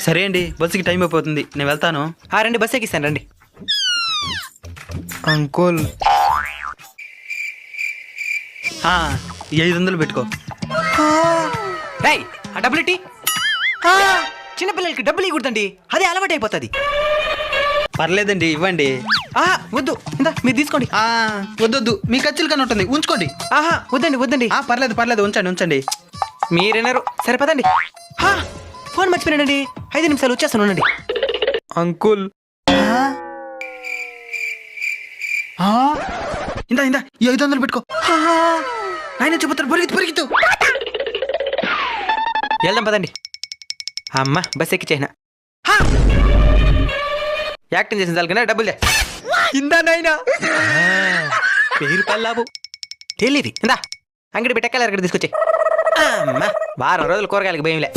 సరే అండి, బస్సుకి టైం అయిపోతుంది, నేను వెళ్తాను. రండి, బస్ ఎక్కిస్తాను రండి. అంకుల్, ఈ 500 పెట్టుకో. రేయ్, ఆ డబ్బులు ఇట్టి. చిన్నపిల్లలకి డబ్బులు ఇవ్వకూడదండి, అదే అలవాటు అయిపోతుంది. పర్లేదండి, ఇవ్వండి. వద్దు, ఇందా మీరు తీసుకోండి. వద్దొద్దు, మీ ఖర్చులు కానీ ఉంటుంది, ఉంచుకోండి. వద్దండి వద్దండి. పర్లేదు పర్లేదు, ఉంచండి ఉంచండి. మీరేనారు, సరిపదండి. ఫోన్ మర్చిపోయానండి, 5 నిమిషాలు వచ్చేస్తాను ఉండండి. అంకుల్, ఇందా ఇందా, ఈ 500 పెట్టుకో. ఆయన చెబుతారు, పరిగెత్తు పరిగెత్తు. వెళ్దాం పదండి. అమ్మ, బస్ ఎక్కిచ్చేసిన. యాక్టింగ్ చేసిన చాలు కదా, డబ్బులు ఇందా నాయనా. పేరు పల్లాబు తెలియదు. ఇందా అంగడి పెట్టెక్కాలి, అక్కడ తీసుకొచ్చి. అమ్మ, వారం రోజులు కూరగాయలకి భయంలే.